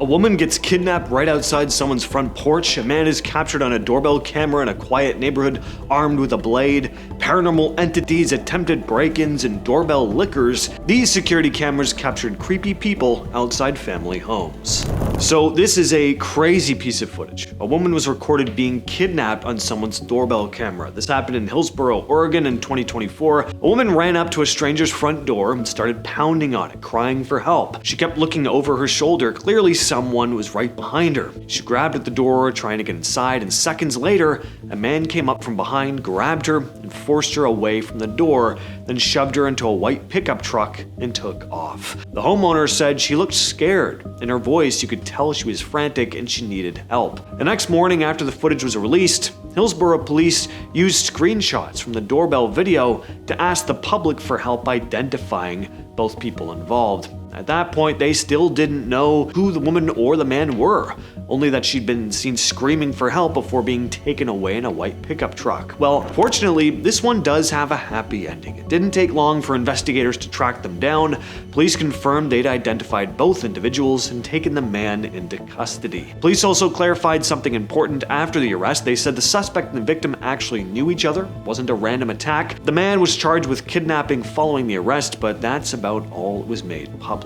A woman gets kidnapped right outside someone's front porch. A man is captured on a doorbell camera in a quiet neighborhood armed with a blade. Paranormal entities attempted break-ins and doorbell lickers. These security cameras captured creepy people outside family homes. So this is a crazy piece of footage. A woman was recorded being kidnapped on someone's doorbell camera. This happened in Hillsboro, Oregon in 2024. A woman ran up to a stranger's front door and started pounding on it, crying for help. She kept looking over her shoulder. Clearly someone was right behind her. She grabbed at the door, trying to get inside, and seconds later, a man came up from behind, grabbed her, and forced her away from the door, then shoved her into a white pickup truck and took off. The homeowner said she looked scared. In her voice, you could tell she was frantic and she needed help. The next morning after the footage was released, Hillsboro police used screenshots from the doorbell video to ask the public for help identifying both people involved. At that point, they still didn't know who the woman or the man were, only that she'd been seen screaming for help before being taken away in a white pickup truck. Well, fortunately, this one does have a happy ending. It didn't take long for investigators to track them down. Police confirmed they'd identified both individuals and taken the man into custody. Police also clarified something important after the arrest. They said the suspect and the victim actually knew each other. It wasn't a random attack. The man was charged with kidnapping following the arrest, but that's about all that was made public.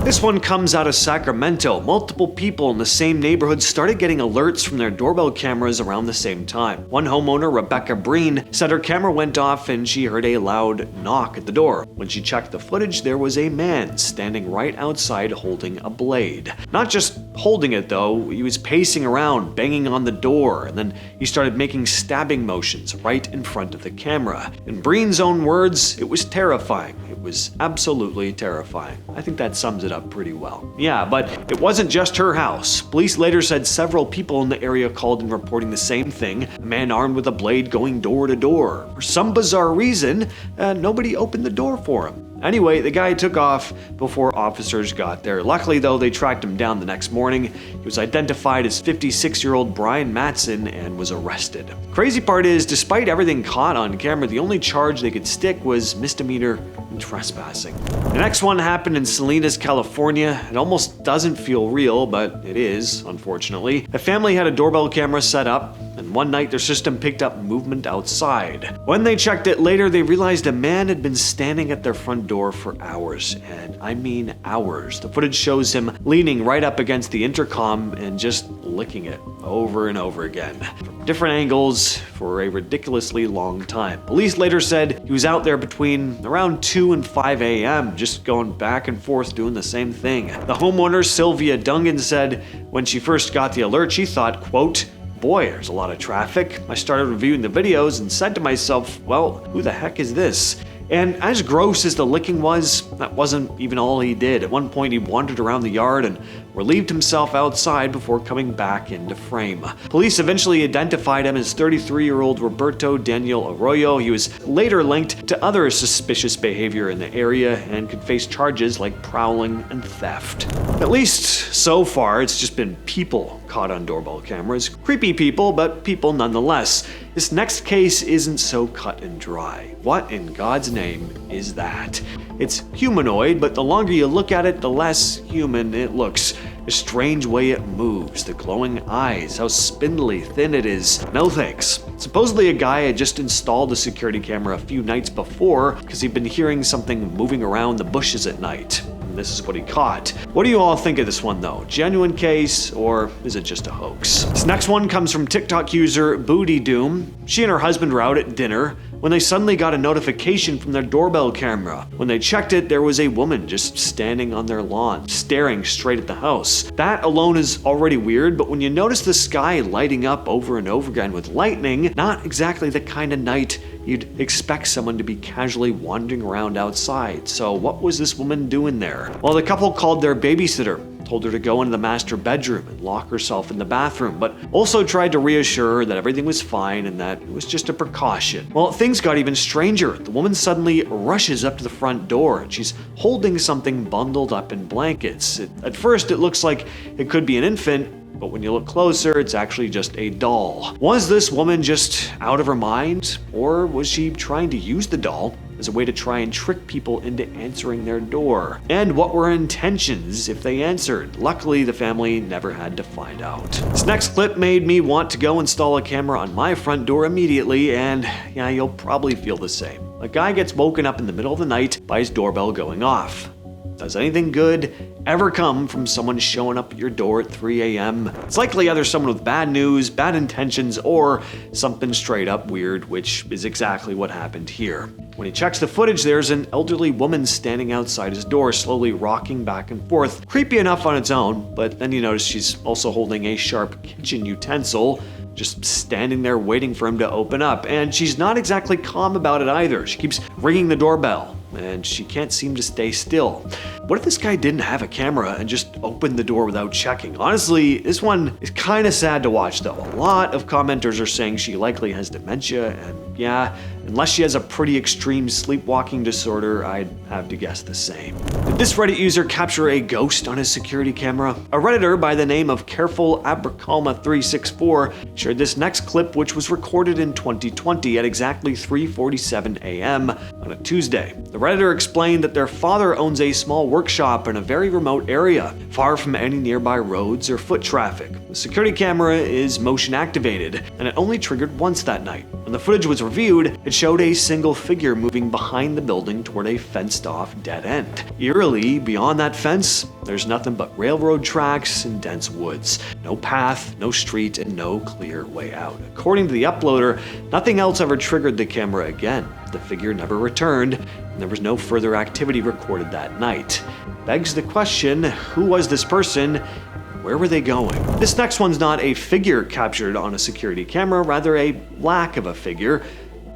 This one comes out of Sacramento. Multiple people in the same neighborhood started getting alerts from their doorbell cameras around the same time. One homeowner, Rebecca Breen, said her camera went off and she heard a loud knock at the door. When she checked the footage, there was a man standing right outside holding a blade. Not just holding it though, he was pacing around, banging on the door, and then he started making stabbing motions right in front of the camera. In Breen's own words, it was terrifying. It was absolutely terrifying. I think that sums it up pretty well. Yeah, but it wasn't just her house. Police later said several people in the area called in reporting the same thing, a man armed with a blade going door to door. For some bizarre reason, nobody opened the door for him. Anyway, the guy took off before officers got there. Luckily, though, they tracked him down the next morning. He was identified as 56-year-old Brian Mattson and was arrested. Crazy part is, despite everything caught on camera, the only charge they could stick was misdemeanor and trespassing. The next one happened in Salinas, California. It almost doesn't feel real, but it is, unfortunately. The family had a doorbell camera set up, and one night their system picked up movement outside. When they checked it later, they realized a man had been standing at their front door for hours, and I mean hours. The footage shows him leaning right up against the intercom and just licking it over and over again, from different angles for a ridiculously long time. Police later said he was out there between around 2 and 5 a.m., just going back and forth doing the same thing. The homeowner, Sylvia Dungan, said when she first got the alert, she thought, quote, "Boy, there's a lot of traffic." I started reviewing the videos and said to myself, well, who the heck is this? And as gross as the licking was, that wasn't even all he did. At one point, he wandered around the yard and relieved himself outside before coming back into frame. Police eventually identified him as 33-year-old Roberto Daniel Arroyo. He was later linked to other suspicious behavior in the area and could face charges like prowling and theft. At least so far, it's just been people caught on doorbell cameras. Creepy people, but people nonetheless. This next case isn't so cut and dry. What in God's name is that? It's humanoid, but the longer you look at it, the less human it looks. The strange way it moves, the glowing eyes, how spindly thin it is. No thanks. Supposedly a guy had just installed a security camera a few nights before because he'd been hearing something moving around the bushes at night. This is what he caught. What do you all think of this one though? Genuine case, or is it just a hoax? This next one comes from TikTok user Booty Doom. She and her husband were out at dinner when they suddenly got a notification from their doorbell camera. When they checked it, there was a woman just standing on their lawn, staring straight at the house. That alone is already weird, but when you notice the sky lighting up over and over again with lightning, not exactly the kind of night you'd expect someone to be casually wandering around outside. So what was this woman doing there? Well, the couple called their babysitter, told her to go into the master bedroom and lock herself in the bathroom, but also tried to reassure her that everything was fine and that it was just a precaution. Well, things got even stranger. The woman suddenly rushes up to the front door and she's holding something bundled up in blankets. At first, it looks like it could be an infant, but when you look closer, it's actually just a doll. Was this woman just out of her mind? Or was she trying to use the doll as a way to try and trick people into answering their door. And what were her intentions if they answered? Luckily, the family never had to find out. This next clip made me want to go install a camera on my front door immediately, and yeah, you'll probably feel the same. A guy gets woken up in the middle of the night by his doorbell going off. Does anything good ever come from someone showing up at your door at 3 a.m.? It's likely either someone with bad news, bad intentions, or something straight up weird, which is exactly what happened here. When he checks the footage, there's an elderly woman standing outside his door, slowly rocking back and forth. Creepy enough on its own, but then you notice she's also holding a sharp kitchen utensil, just standing there waiting for him to open up. And she's not exactly calm about it either. She keeps ringing the doorbell, and she can't seem to stay still. What if this guy didn't have a camera and just opened the door without checking? Honestly, this one is kind of sad to watch though. A lot of commenters are saying she likely has dementia, and yeah, unless she has a pretty extreme sleepwalking disorder, I'd have to guess the same. Did this Reddit user capture a ghost on his security camera? A Redditor by the name of Careful Abracalma 364 shared this next clip, which was recorded in 2020 at exactly 3:47 a.m. on a Tuesday. The Redditor explained that their father owns a small workshop in a very remote area, far from any nearby roads or foot traffic. The security camera is motion activated, and it only triggered once that night. When the footage was reviewed, it showed a single figure moving behind the building toward a fenced-off dead end. Eerily, beyond that fence, there's nothing but railroad tracks and dense woods. No path, no street, and no clear way out. According to the uploader, nothing else ever triggered the camera again. The figure never returned, and there was no further activity recorded that night. Begs the question, who was this person? Where were they going? This next one's not a figure captured on a security camera, rather a lack of a figure.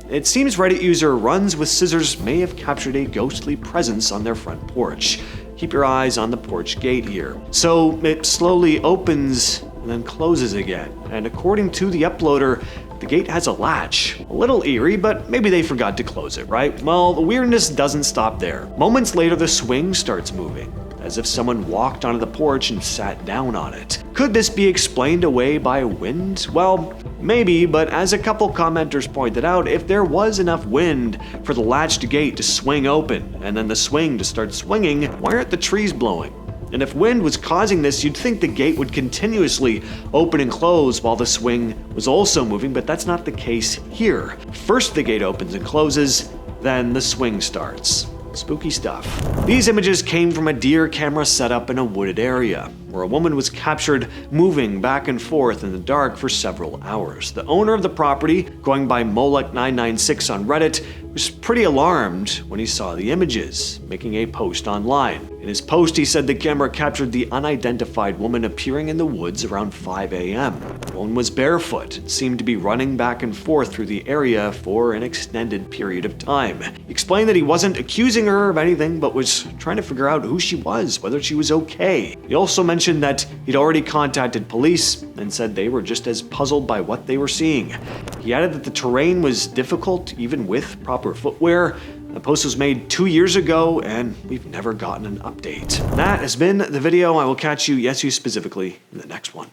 It seems Reddit user Runs with Scissors may have captured a ghostly presence on their front porch. Keep your eyes on the porch gate here. So it slowly opens and then closes again. And according to the uploader, the gate has a latch. A little eerie, but maybe they forgot to close it, right? Well, the weirdness doesn't stop there. Moments later, the swing starts moving, as if someone walked onto the porch and sat down on it. Could this be explained away by wind? Well, maybe, but as a couple commenters pointed out, if there was enough wind for the latched gate to swing open and then the swing to start swinging, why aren't the trees blowing? And if wind was causing this, you'd think the gate would continuously open and close while the swing was also moving, but that's not the case here. First the gate opens and closes, then the swing starts. Spooky stuff. These images came from a deer camera set up in a wooded area, where a woman was captured moving back and forth in the dark for several hours. The owner of the property, going by Molek996 on Reddit, was pretty alarmed when he saw the images, making a post online. In his post, he said the camera captured the unidentified woman appearing in the woods around 5 a.m. The woman was barefoot and seemed to be running back and forth through the area for an extended period of time. He explained that he wasn't accusing her of anything, but was trying to figure out who she was, whether she was okay. He also mentioned that he'd already contacted police and said they were just as puzzled by what they were seeing. He added that the terrain was difficult even with proper footwear. The post was made 2 years ago, and we've never gotten an update. That has been the video. I will catch you, yes you specifically, in the next one.